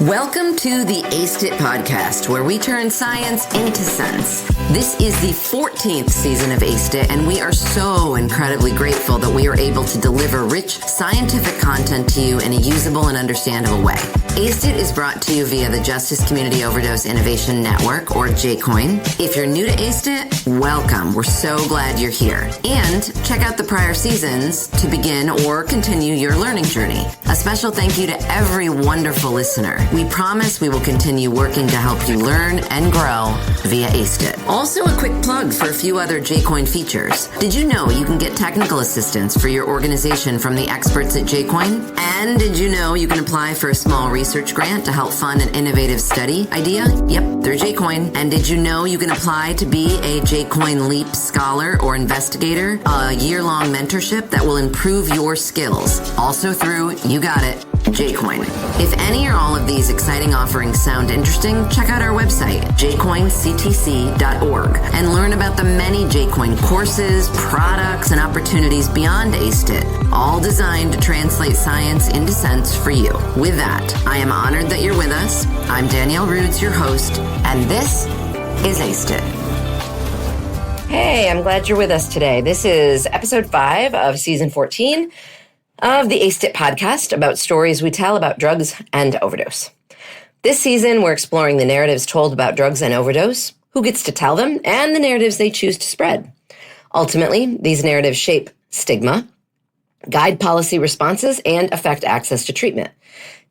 Welcome to the Aced It podcast, where we turn science into sense. This is the 14th season of Aced It, and we are so incredibly grateful that we are able to deliver rich scientific content to you in a usable and understandable way. Aced It is brought to you via the Justice Community Overdose Innovation Network, or JCOIN. If you're new to Aced It, welcome. We're so glad you're here. And check out the prior seasons to begin or continue your learning journey. A special thank you to every wonderful listener. We promise we will continue working to help you learn and grow via Aced It. Also, a quick plug for a few other JCOIN features. Did you know you can get technical assistance for your organization from the experts at JCOIN? And did you know you can apply for a small research grant to help fund an innovative study idea? Yep, through JCOIN. And did you know you can apply to be a JCOIN LEAP scholar or investigator, a year-long mentorship that will improve your skills? Also through, you got it, JCOIN. If any or all of these exciting offerings sound interesting, check out our website, jcoinctc.org, and learn about the many JCOIN courses, products, and opportunities beyond Aced It, all designed to translate science into sense for you. With that, I am honored that you're with us. I'm Danielle Rudes, your host, and this is Aced It. Hey, I'm glad you're with us today. This is episode 5 of season 14 of the Aced It podcast, about stories we tell about drugs and overdose. This season, we're exploring the narratives told about drugs and overdose, who gets to tell them, and the narratives they choose to spread. Ultimately, these narratives shape stigma, guide policy responses, and affect access to treatment.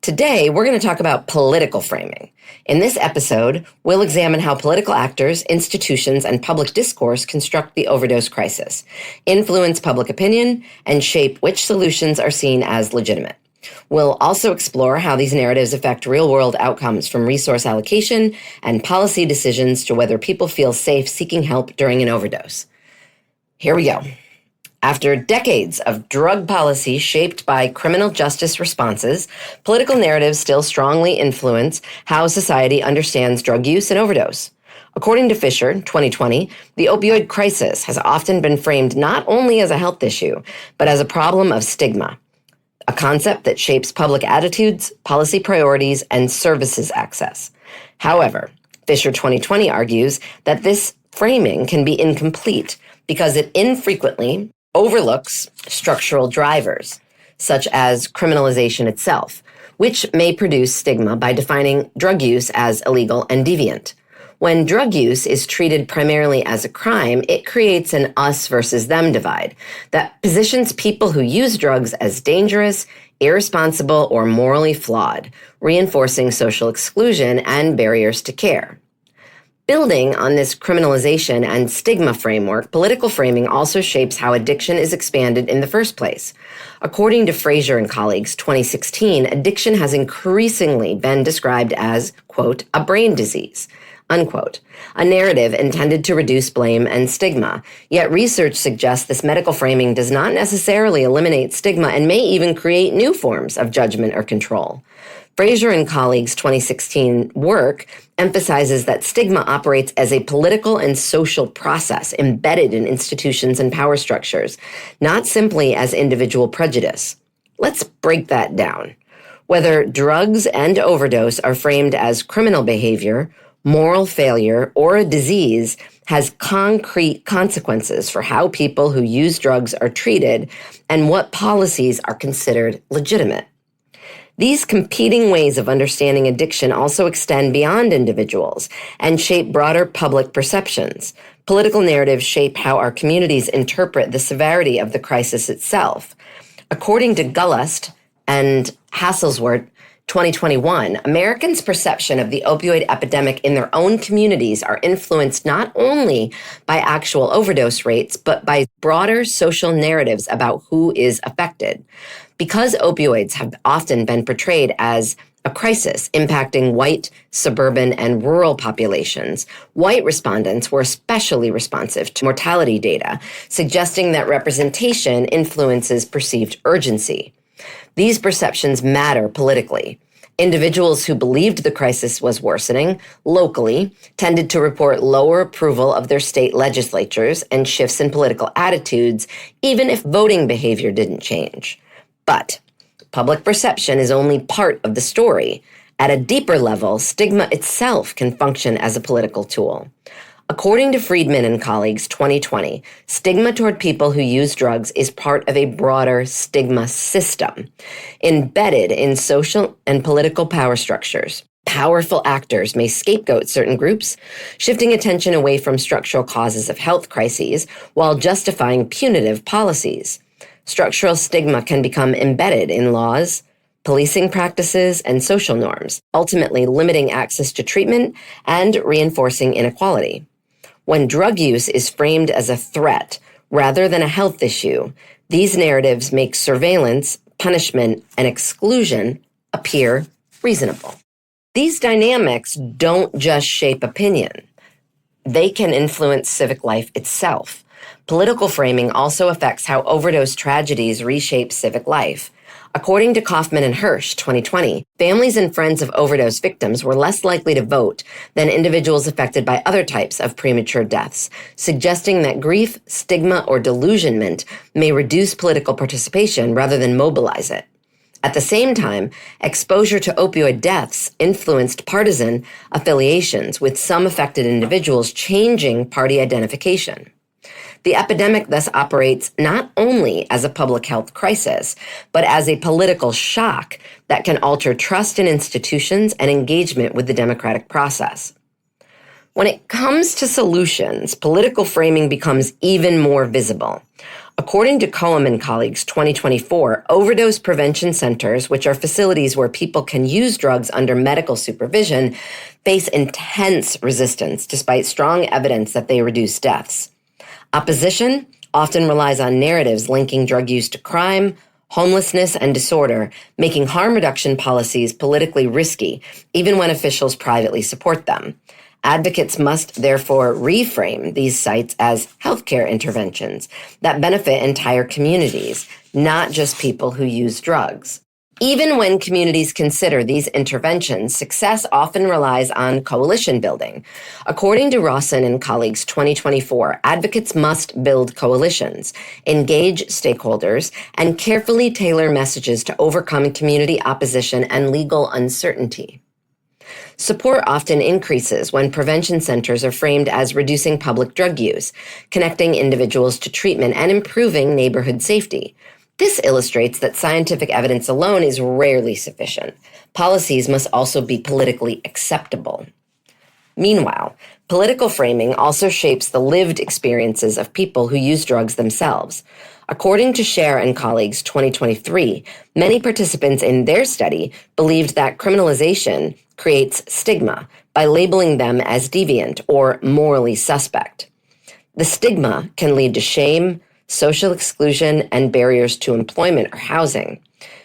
Today, we're going to talk about political framing. In this episode, we'll examine how political actors, institutions, and public discourse construct the overdose crisis, influence public opinion, and shape which solutions are seen as legitimate. We'll also explore how these narratives affect real-world outcomes, from resource allocation and policy decisions to whether people feel safe seeking help during an overdose. Here we go. After decades of drug policy shaped by criminal justice responses, political narratives still strongly influence how society understands drug use and overdose. According to Fisher, 2020, the opioid crisis has often been framed not only as a health issue, but as a problem of stigma, a concept that shapes public attitudes, policy priorities, and services access. However, Fisher 2020 argues that this framing can be incomplete because it infrequently overlooks structural drivers, such as criminalization itself, which may produce stigma by defining drug use as illegal and deviant. When drug use is treated primarily as a crime, it creates an us versus them divide that positions people who use drugs as dangerous, irresponsible, or morally flawed, reinforcing social exclusion and barriers to care. Building on this criminalization and stigma framework, political framing also shapes how addiction is expanded in the first place. According to Fraser and colleagues, 2016, addiction has increasingly been described as, quote, a brain disease, unquote, a narrative intended to reduce blame and stigma. Yet research suggests this medical framing does not necessarily eliminate stigma and may even create new forms of judgment or control. Fraser and colleagues' 2016 work emphasizes that stigma operates as a political and social process embedded in institutions and power structures, not simply as individual prejudice. Let's break that down. Whether drugs and overdose are framed as criminal behavior, moral failure, or a disease has concrete consequences for how people who use drugs are treated and what policies are considered legitimate. These competing ways of understanding addiction also extend beyond individuals and shape broader public perceptions. Political narratives shape how our communities interpret the severity of the crisis itself. According to Gullust and Hasselzwart, 2021, Americans' perception of the opioid epidemic in their own communities are influenced not only by actual overdose rates, but by broader social narratives about who is affected. Because opioids have often been portrayed as a crisis impacting white, suburban, and rural populations, white respondents were especially responsive to mortality data, suggesting that representation influences perceived urgency. These perceptions matter politically. Individuals who believed the crisis was worsening locally tended to report lower approval of their state legislatures and shifts in political attitudes, even if voting behavior didn't change. But public perception is only part of the story. At a deeper level, stigma itself can function as a political tool. According to Friedman and colleagues 2020, stigma toward people who use drugs is part of a broader stigma system, embedded in social and political power structures. Powerful actors may scapegoat certain groups, shifting attention away from structural causes of health crises while justifying punitive policies. Structural stigma can become embedded in laws, policing practices, and social norms, ultimately limiting access to treatment and reinforcing inequality. When drug use is framed as a threat rather than a health issue, these narratives make surveillance, punishment, and exclusion appear reasonable. These dynamics don't just shape opinion. They can influence civic life itself. Political framing also affects how overdose tragedies reshape civic life. According to Kaufman and Hirsch, 2020, families and friends of overdose victims were less likely to vote than individuals affected by other types of premature deaths, suggesting that grief, stigma, or delusionment may reduce political participation rather than mobilize it. At the same time, exposure to opioid deaths influenced partisan affiliations, with some affected individuals changing party identification. The epidemic thus operates not only as a public health crisis, but as a political shock that can alter trust in institutions and engagement with the democratic process. When it comes to solutions, political framing becomes even more visible. According to Cohen and colleagues 2024, overdose prevention centers, which are facilities where people can use drugs under medical supervision, face intense resistance despite strong evidence that they reduce deaths. Opposition often relies on narratives linking drug use to crime, homelessness, and disorder, making harm reduction policies politically risky, even when officials privately support them. Advocates must therefore reframe these sites as healthcare interventions that benefit entire communities, not just people who use drugs. Even when communities consider these interventions, success often relies on coalition building. According to Rawson and colleagues 2024, advocates must build coalitions, engage stakeholders, and carefully tailor messages to overcome community opposition and legal uncertainty. Support often increases when prevention centers are framed as reducing public drug use, connecting individuals to treatment, and improving neighborhood safety. This illustrates that scientific evidence alone is rarely sufficient. Policies must also be politically acceptable. Meanwhile, political framing also shapes the lived experiences of people who use drugs themselves. According to Scher and colleagues 2023, many participants in their study believed that criminalization creates stigma by labeling them as deviant or morally suspect. The stigma can lead to shame, social exclusion, and barriers to employment or housing.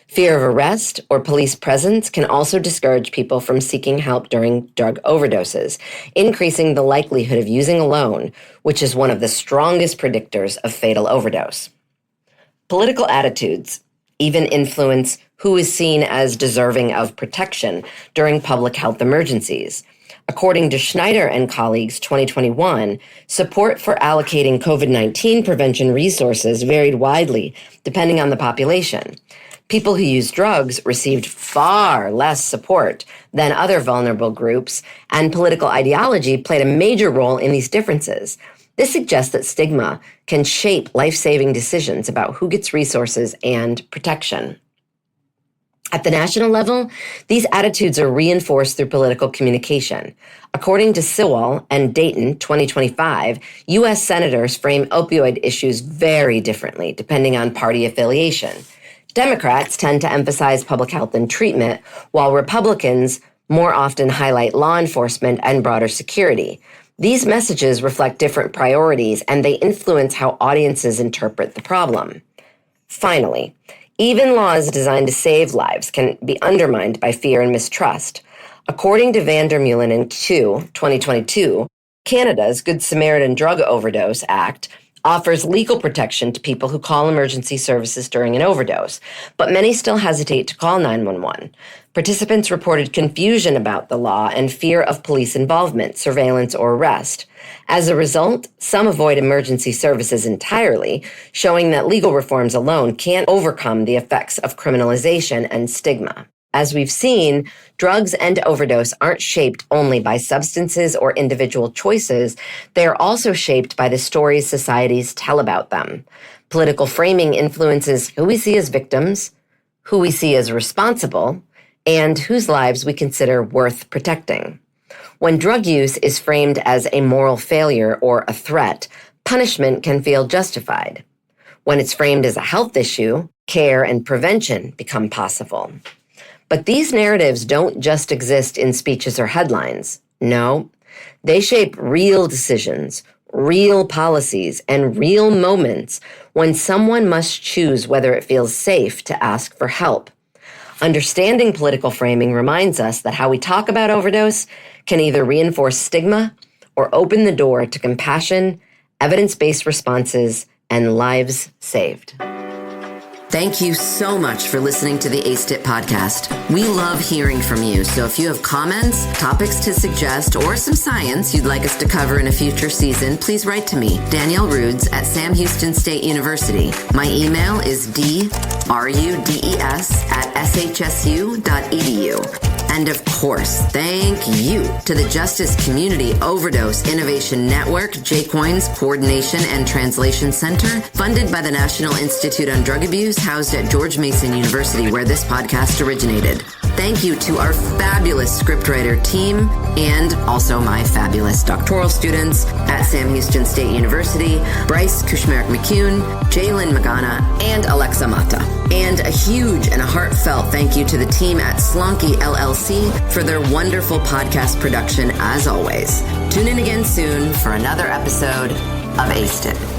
Fear of arrest or police presence can also discourage people from seeking help during drug overdoses, increasing the likelihood of using alone, which is one of the strongest predictors of fatal overdose. Political attitudes even influence who is seen as deserving of protection during public health emergencies. According to Schneider and colleagues 2021, support for allocating COVID-19 prevention resources varied widely depending on the population. People who use drugs received far less support than other vulnerable groups, and political ideology played a major role in these differences. This suggests that stigma can shape life-saving decisions about who gets resources and protection. At the national level, these attitudes are reinforced through political communication. According to Sewell and Dayton 2025, U.S. senators frame opioid issues very differently depending on party affiliation. Democrats tend to emphasize public health and treatment, while Republicans more often highlight law enforcement and broader security. These messages reflect different priorities, and they influence how audiences interpret the problem. Finally, even laws designed to save lives can be undermined by fear and mistrust. According to Vandermeulen and 2022, Canada's Good Samaritan Drug Overdose Act offers legal protection to people who call emergency services during an overdose, but many still hesitate to call 911. Participants reported confusion about the law and fear of police involvement, surveillance, or arrest. As a result, some avoid emergency services entirely, showing that legal reforms alone can't overcome the effects of criminalization and stigma. As we've seen, drugs and overdose aren't shaped only by substances or individual choices. They are also shaped by the stories societies tell about them. Political framing influences who we see as victims, who we see as responsible, and whose lives we consider worth protecting. When drug use is framed as a moral failure or a threat, punishment can feel justified. When it's framed as a health issue, care and prevention become possible. But these narratives don't just exist in speeches or headlines. No, they shape real decisions, real policies, and real moments when someone must choose whether it feels safe to ask for help. Understanding political framing reminds us that how we talk about overdose can either reinforce stigma or open the door to compassion, evidence-based responses, and lives saved. Thank you so much for listening to the ACEDIT podcast. We love hearing from you, so if you have comments, topics to suggest, or some science you'd like us to cover in a future season, please write to me, Danielle Rudes at Sam Houston State University. My email is drudes@shsu.edu. And of course, thank you to the Justice Community Overdose Innovation Network, JCOIN's Coordination and Translation Center, funded by the National Institute on Drug Abuse, housed at George Mason University, where this podcast originated. Thank you to our fabulous scriptwriter team and also my fabulous doctoral students at Sam Houston State University, Bryce Kushmerek-McCune, Jalen Magana, and Alexa Mata. And a huge and a heartfelt thank you to the team at Slonky LLC for their wonderful podcast production as always. Tune in again soon for another episode of ACEDIT.